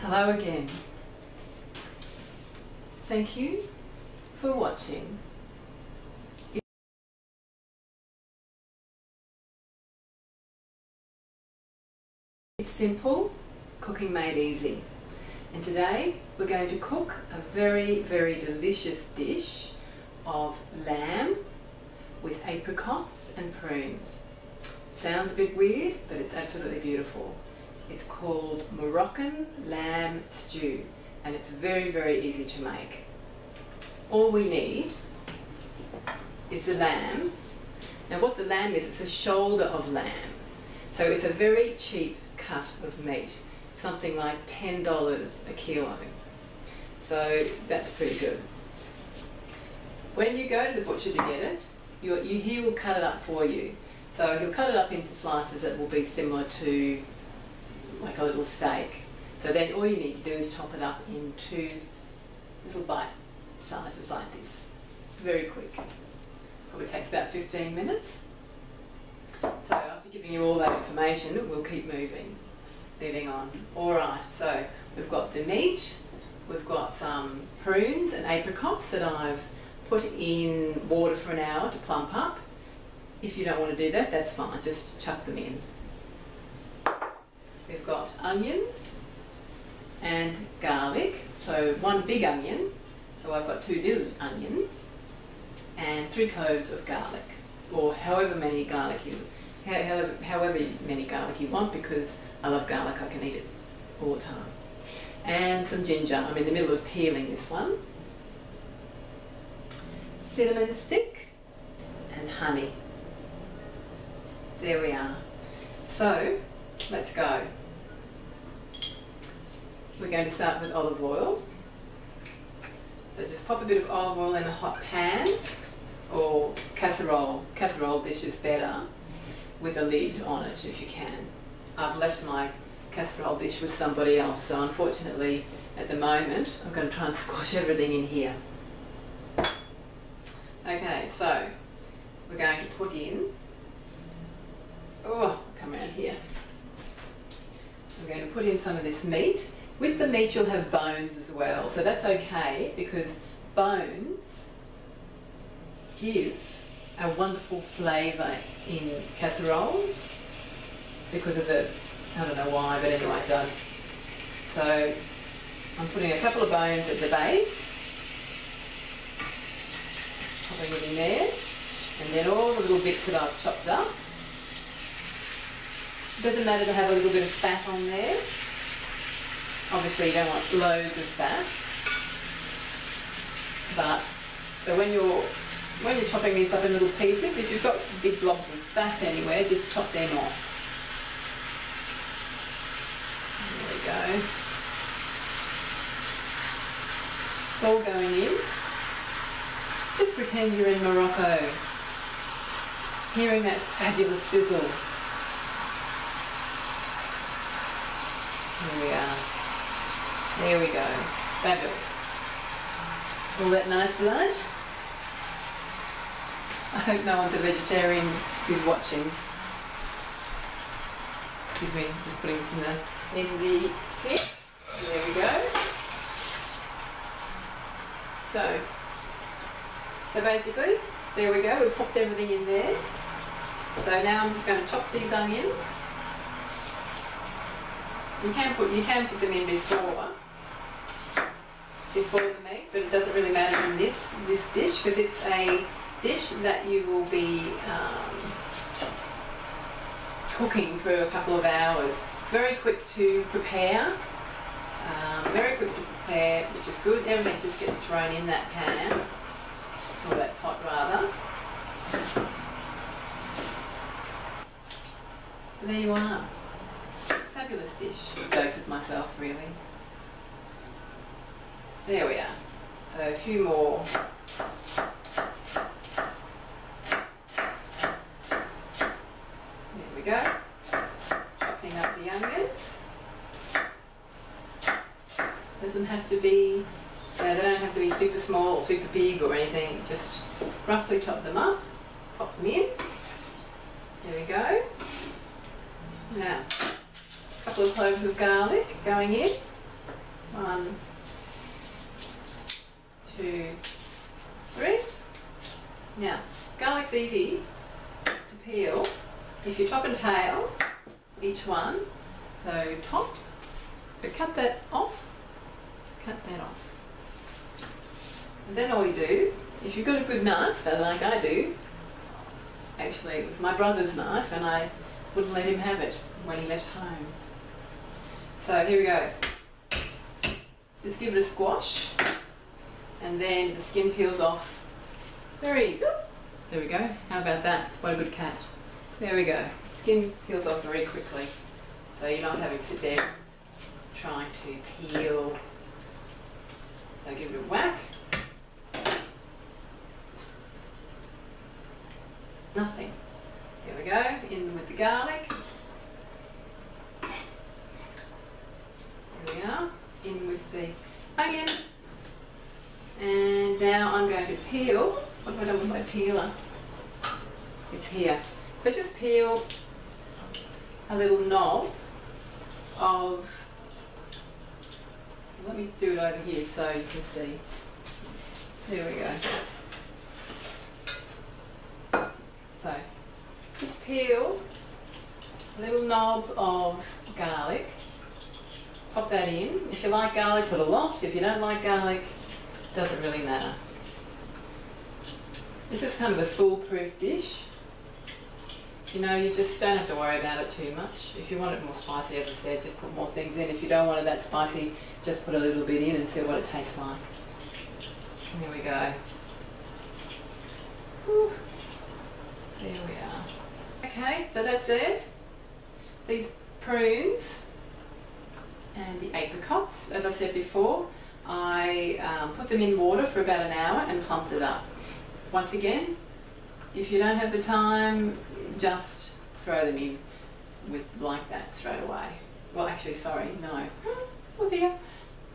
Hello again. Thank you for watching. It's simple, cooking made easy. And today we're going to cook a very, very delicious dish of lamb with apricots and prunes. Sounds a bit weird, but it's absolutely beautiful. It's called Moroccan lamb stew, and it's very, very easy to make. All we need is the lamb. Now what the lamb is, it's a shoulder of lamb. So it's a very cheap cut of meat, something like $10 a kilo. So that's pretty good. When you go to the butcher to get it, he will cut it up for you. So he'll cut it up into slices that will be similar to like a little steak. So then all you need to do is chop it up into little bite sizes like this. Very quick. Probably takes about 15 minutes. So after giving you all that information, we'll keep moving on. Alright, so we've got the meat, we've got some prunes and apricots that I've put in water for an hour to plump up. If you don't want to do that, that's fine, just chuck them in. We've got onion and garlic, so one big onion, so I've got 2 little onions, and 3 cloves of garlic, or however many garlic you want, because I love garlic, I can eat it all the time. And some ginger. I'm in the middle of peeling this one. Cinnamon stick and honey. There we are. So let's go. We're going to start with olive oil. So just pop a bit of olive oil in a hot pan, or casserole. Casserole dish is better with a lid on it if you can. I've left my casserole dish with somebody else, so unfortunately at the moment I'm going to try and squash everything in here. Okay, so we're going to put in, come around here. I'm going to put in some of this meat. With the meat you'll have bones as well, so that's okay, because bones give a wonderful flavour in casseroles because of the, I don't know why, but anyway it does. So I'm putting a couple of bones at the base, popping it in there, and then all the little bits that I've chopped up. It doesn't matter to have a little bit of fat on there. Obviously you don't want loads of fat, but so when you're chopping these up in little pieces, if you've got big blobs of fat anywhere, just chop them off. There we go. It's all going in. Just pretend you're in Morocco, hearing that fabulous sizzle. Here we are. There we go. Fabulous. All that nice blood. I hope no one's a vegetarian who's watching. Excuse me, just putting this in the sink. There we go. So basically, there we go, we've popped everything in there. So now I'm just going to chop these onions. You can put them in before the meat, but it doesn't really matter in this dish, because it's a dish that you will be cooking for a couple of hours. Very quick to prepare, which is good. Everything just gets thrown in that pan, or that pot rather. And there you are. Fabulous dish. Goes with myself, really. There we are. So a few more. There we go. Chopping up the onions. Doesn't have to be, they don't have to be super small or super big or anything. Just roughly chop them up, pop them in. There we go. Now, a couple of cloves of garlic going in. 1, 2, 3. Now, garlic's easy to peel. If you top and tail each one, so top, so cut that off, and then all you do, if you've got a good knife, like I do, actually it was my brother's knife and I wouldn't let him have it when he left home. So here we go. Just give it a squash and then the skin peels off. There we go. How about that? What a good catch. There we go. Skin peels off very quickly. So you're not having to sit there trying to peel. So give it a whack. Nothing. Here we go. In with the garlic. There we are. In with the onion. And now I'm going to peel. What have I done with my peeler? It's here. So just peel a little knob of, let me do it over here so you can see. There we go. So just peel a little knob of garlic. Pop that in. If you like garlic, put a lot. If you don't like garlic, doesn't really matter. This is kind of a foolproof dish. You know, you just don't have to worry about it too much. If you want it more spicy, as I said, just put more things in. If you don't want it that spicy, just put a little bit in and see what it tastes like. Here we go. Whew. There we are. Okay, so that's it. These prunes and the apricots, as I said before, I put them in water for about an hour and clumped it up. Once again, if you don't have the time, just throw them in with like that straight away. Well, actually, sorry, no. Oh dear.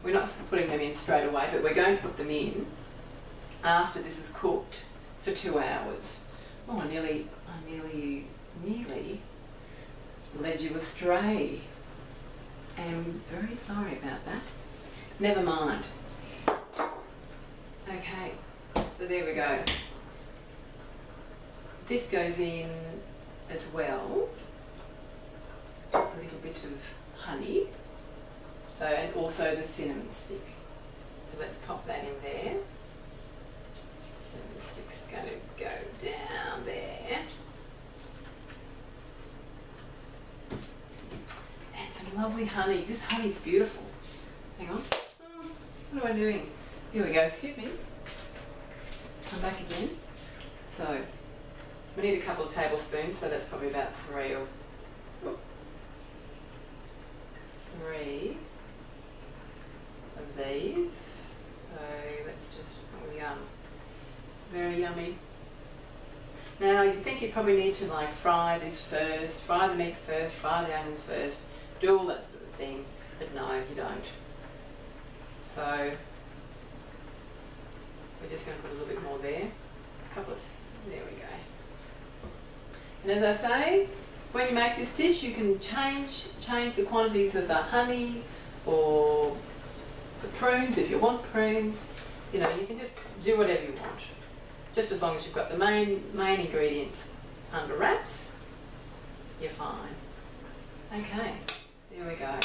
We're not putting them in straight away, but we're going to put them in after this is cooked for 2 hours. Oh, I nearly led you astray. I'm very sorry about that. Never mind. Okay, so there we go. This goes in as well. A little bit of honey. So, and also the cinnamon stick. So let's pop that in there. Cinnamon stick's going to go down there. And some lovely honey. This honey's beautiful. Hang on. What am I doing? Here we go. Excuse me. Come back again. So, we need a couple of tablespoons, so that's probably about 3 of these. So let's just, oh yum. Very yummy. Now you'd think you'd probably need to like fry this first, fry the meat first, fry the onions first, do all that sort of thing, but no, you don't. So we're just going to put a little bit more there. A couple of, there we go. And as I say, when you make this dish, you can change the quantities of the honey or the prunes if you want prunes. You know, you can just do whatever you want. Just as long as you've got the main ingredients under wraps, you're fine. Okay, there we go.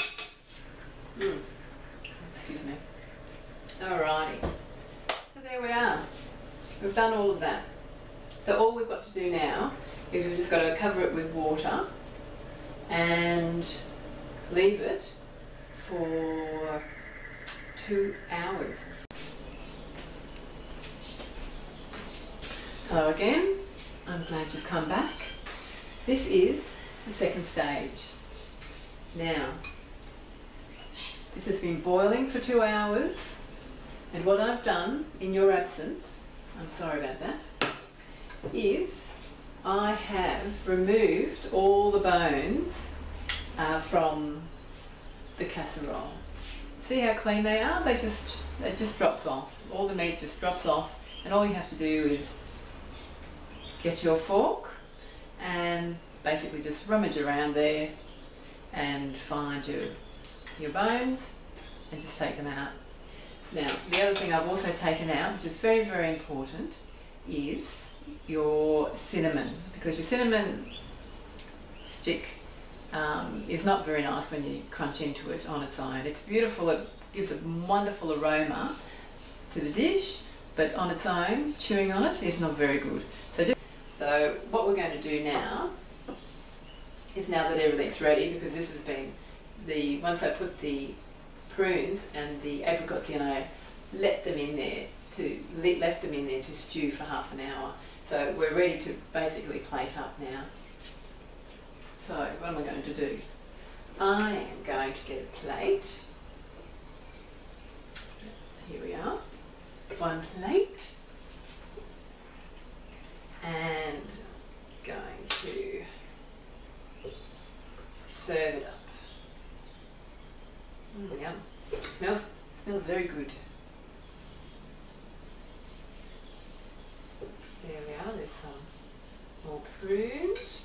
Excuse me. Alrighty. So there we are. We've done all of that. So all we've got to do now is we've just got to cover it with water and leave it for 2 hours. Hello again, I'm glad you've come back. This is the second stage. Now, this has been boiling for 2 hours, and what I've done in your absence, I'm sorry about that, is I have removed all the bones from the casserole. See how clean they are? It just drops off. All the meat just drops off, and all you have to do is get your fork and basically just rummage around there and find your bones and just take them out. Now, the other thing I've also taken out, which is very, very important, is your cinnamon, because your cinnamon stick is not very nice when you crunch into it on its own. It's beautiful, it gives a wonderful aroma to the dish, but on its own, chewing on it is not very good. So what we're going to do now is, now that everything's ready, because this has been once I put the prunes and the apricots in, I left them in there to stew for half an hour. So we're ready to basically plate up now. So what am I going to do? I am going to get a plate. Here we are. One plate. And going to serve it up. Yum. Smells very good. There we are, there's some more prunes.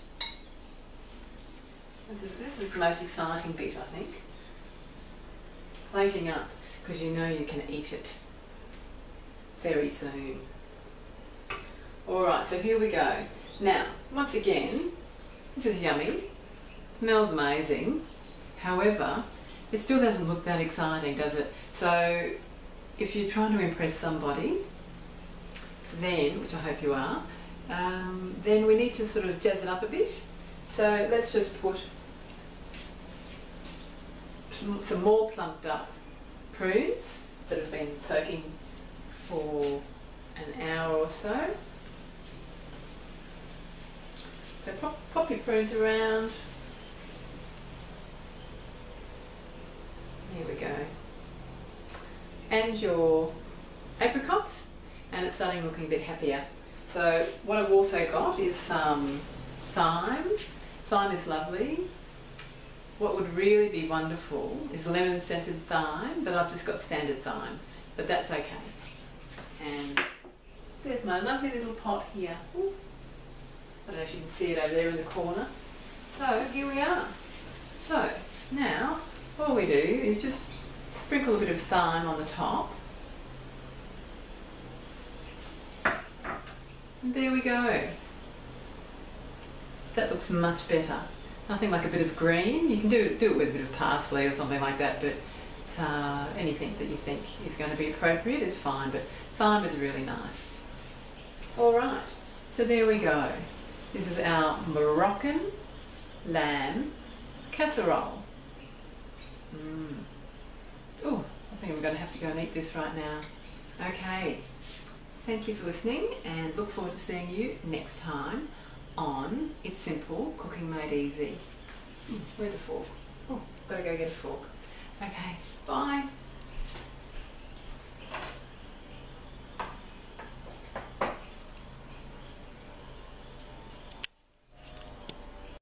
This is the most exciting bit, I think. Plating up, because you know you can eat it very soon. Alright, so here we go. Now, once again, this is yummy. Smells amazing. However, it still doesn't look that exciting, does it? So, if you're trying to impress somebody, then, which I hope you are, then we need to sort of jazz it up a bit. So let's just put some more plumped up prunes that have been soaking for an hour or so. So pop your prunes around. Here we go. And your apricots, and it's starting looking a bit happier. So what I've also got is some thyme. Thyme is lovely. What would really be wonderful is lemon scented thyme, but I've just got standard thyme, but that's okay. And there's my lovely little pot here. Ooh. I don't know if you can see it over there in the corner. So here we are. So now all we do is just sprinkle a bit of thyme on the top. And there we go. That looks much better. Nothing like a bit of green. You can do it with a bit of parsley or something like that, but anything that you think is going to be appropriate is fine, but thyme is really nice. Alright, so there we go. This is our Moroccan lamb casserole. Oh, I think I'm going to have to go and eat this right now. Okay, thank you for listening, and look forward to seeing you next time on It's Simple, Cooking Made Easy. Where's a fork? Oh, gotta go get a fork. Okay, bye.